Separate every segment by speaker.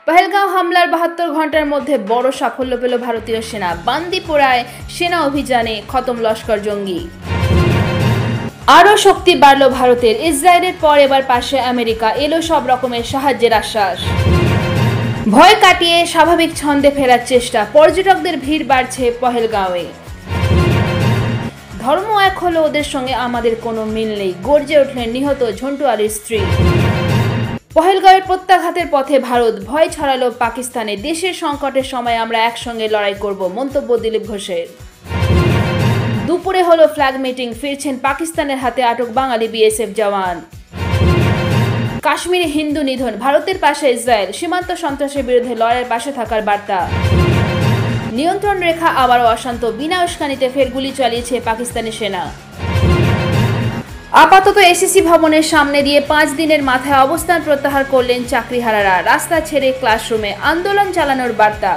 Speaker 1: পহেলগাঁও হামলার ৭২ ঘন্টার মধ্যে বড় সাফল্য পেল ভারতীয় সেনা। বান্দিপোরায় সেনা অভিযানে খতম লস্কর জঙ্গি। আরও শক্তি বাড়ল ভারতের। ইসরায়েলের পর এবার পাশে আমেরিকা। এলো সব রকমের সাহায্যের আশ্বাস। ভয় কাটিয়ে স্বাভাবিক ছন্দে ফেরার চেষ্টা। পর্যটকদের ভিড় বাড়ছে পহেলগাঁওয়ে। ধর্ম এক হলো ওদের সঙ্গে আমাদের কোনো মিল নেই, গর্জে উঠলেন নিহত ঝন্টু আলীর স্ত্রী। পহেলগাঁওয়ের প্রত্যাঘাতের পথে ভারত, ভয় ছড়ালো পাকিস্তানে। দেশের সংকটের সময় আমরা একসঙ্গে লড়াই করব, মন্তব্য দিলীপ ঘোষের। দুপুরে হলো ফ্ল্যাগ মিটিং, ফিরছেন পাকিস্তানের হাতে আটক বাঙালি বিএসএফ জওয়ান। কাশ্মীরে হিন্দু নিধন, ভারতের পাশে ইসরায়েল। সীমান্ত সন্ত্রাসের বিরুদ্ধে লড়াইয়ের পাশে থাকার বার্তা। নিয়ন্ত্রণ রেখা আবারও অশান্ত, বিনা উস্কানিতে ফের গুলি চালিয়েছে পাকিস্তানি সেনা। আপাতত এসএসসি ভবনের সামনে দিয়ে 5 দিনের মাথায় অবস্থান প্রত্যাহার করলেন চাকরিহারারা। রাস্তা ছেড়ে ক্লাসরুমে আন্দোলন চালানোর বার্তা।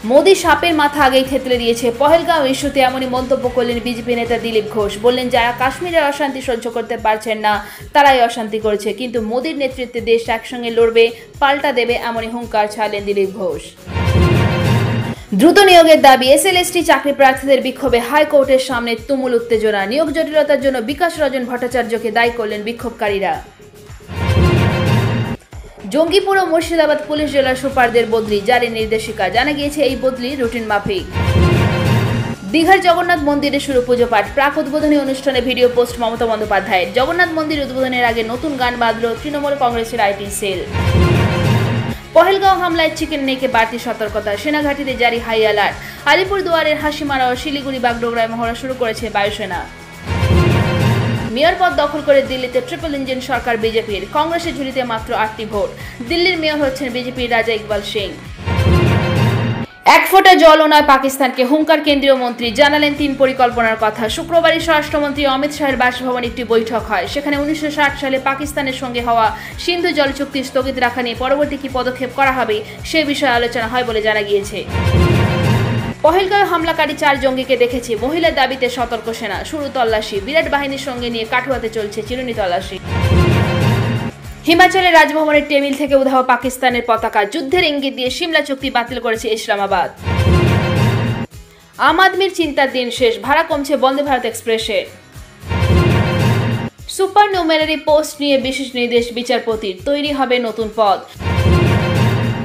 Speaker 1: মোদি সাপের মাথা আগেই থেতলে দিয়েছে। পহেলগাঁও ইস্যুতে এমনই মন্তব্য করলেন বিজেপি নেতা দিলীপ ঘোষ। বললেন, যারা কাশ্মীরের অশান্তি সহ্য করতে পারছেন না তারাই অশান্তি করেছে, কিন্তু মোদির নেতৃত্বে দেশ একসঙ্গে লড়বে, পাল্টা দেবে, এমনই হুঙ্কার ছাড়লেন দিলীপ ঘোষ। দ্রুত নিয়োগের দাবি। এসএলএসটি চাকরি প্রার্থীদের বিক্ষোভে হাইকোর্টের সামনে তুমুল উত্তেজনা। নিয়োগ জটিলতার জন্য বিকাশ রঞ্জন ভট্টাচার্যকে দায়ী করলেন বিক্ষোভকারীরা। জঙ্গিপুর ও মুর্শিদাবাদ পুলিশ জেলা সুপারদের বদলি, জারি নির্দেশিকা। জানা গিয়েছে এই বদলি রুটিন মাফিক। দীঘার জগন্নাথ মন্দিরে শুরু পুজো পাঠ। প্রাক উদ্বোধনী অনুষ্ঠানে ভিডিও পোস্ট মমতা বন্দ্যোপাধ্যায়ের। জগন্নাথ মন্দির উদ্বোধনের আগে নতুন গান বাঁধল তৃণমূল কংগ্রেসের আইটি সেল। পহেলগাঁও হামলায় চিকেন নেকে বাড়তি সতর্কতা। সেনাঘাটিতে জারি হাই অ্যালার্ট। আলিপুরদুয়ারের হাসিমারা ও শিলিগুড়ি বাগডোগরায় মহড়া শুরু করেছে বায়ুসেনা। মেয়র পদ দখল করে দিল্লিতে ট্রিপল ইঞ্জিন সরকার বিজেপির। কংগ্রেসের ঝুলিতে মাত্র 8টি ভোট। দিল্লির মেয়র হচ্ছেন বিজেপির রাজা ইকবাল সিং। এক ফোঁটা জলও নয় পাকিস্তানকে, হুঙ্কার কেন্দ্রীয় মন্ত্রী। জানালেন 3 পরিকল্পনার কথা। শুক্রবারই স্বরাষ্ট্রমন্ত্রী অমিত শাহের বাসভবনে একটি বৈঠক হয়। সেখানে 1960 সালে পাকিস্তানের সঙ্গে হওয়া সিন্ধু জল চুক্তি স্থগিত রাখা নিয়ে পরবর্তী কি পদক্ষেপ করা হবে সে বিষয়ে আলোচনা হয় বলে জানা গিয়েছে। পহেলগাঁও হামলাকারী 4 জঙ্গিকে দেখেছে। মহিলার দাবিতে সতর্ক সেনা। শুরু তল্লাশি। বিরাট বাহিনীর সঙ্গে নিয়ে কাঠুয়াতে চলছে চিরুনি তল্লাশি। হিমাচলের রাজভবনের টেবিল থেকে উধাও পাকিস্তানের পতাকা। যুদ্ধের ইঙ্গিত দিয়ে সিমলা চুক্তি বাতিল করেছে ইসলামাবাদ। আম আদমির চিন্তার দিন শেষ, ভাড়া কমছে বন্দে ভারত এক্সপ্রেসে। সুপার নুমেরারি পোস্ট নিয়ে বিশেষ নির্দেশ বিচারপতির, তৈরি হবে নতুন পদ।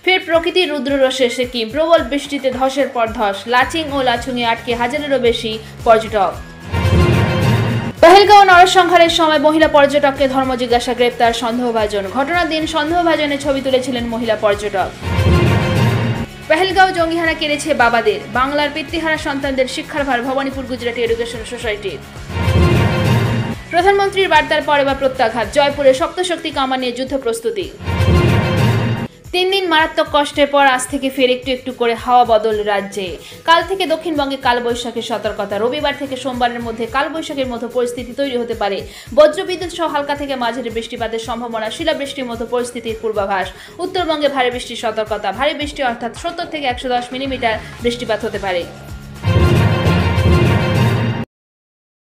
Speaker 1: ফের প্রকৃতির রুদ্ররোষে সিকিম। প্রবল বৃষ্টিতে ধসের পর ধস। লাচিং ও লাচুংয়ে আটকে 1000-এরও বেশি পর্যটক। পহেলগাঁও নরসংহারের সময় মহিলা পর্যটককে ধর্ম জিজ্ঞাসা, গ্রেপ্তার সন্দেহভাজন। ঘটনার দিন সন্দেহভাজনের ছবি তুলেছিলেন মহিলা পর্যটক। পহেলগাঁও জঙ্গিহানা কেড়েছে বাবাদের। বাংলার পিতৃহারা সন্তানদের শিক্ষার ভার ভবানীপুর গুজরাটি এডুকেশন সোসাইটির। প্রধানমন্ত্রীর বার্তার পর এবার প্রত্যাঘাত। জয়পুরে সপ্তশক্তি কামান নিয়ে যুদ্ধ প্রস্তুতি। 3 দিন মারাত্মক কষ্টের পর আজ থেকে ফের একটু একটু করে হাওয়া বদল রাজ্যে। কাল থেকে দক্ষিণবঙ্গে কালবৈশাখীর সতর্কতা। রবিবার থেকে সোমবারের মধ্যে কালবৈশাখীর মতো পরিস্থিতি তৈরি হতে পারে। বজ্রবিদ্যুৎ সহ হালকা থেকে মাঝারি বৃষ্টিপাতের সম্ভাবনা। শিলাবৃষ্টির মতো পরিস্থিতির পূর্বাভাস। উত্তরবঙ্গে ভারী বৃষ্টির সতর্কতা। ভারী বৃষ্টি অর্থাৎ 70 থেকে 110 মিলিমিটার বৃষ্টিপাত হতে পারে।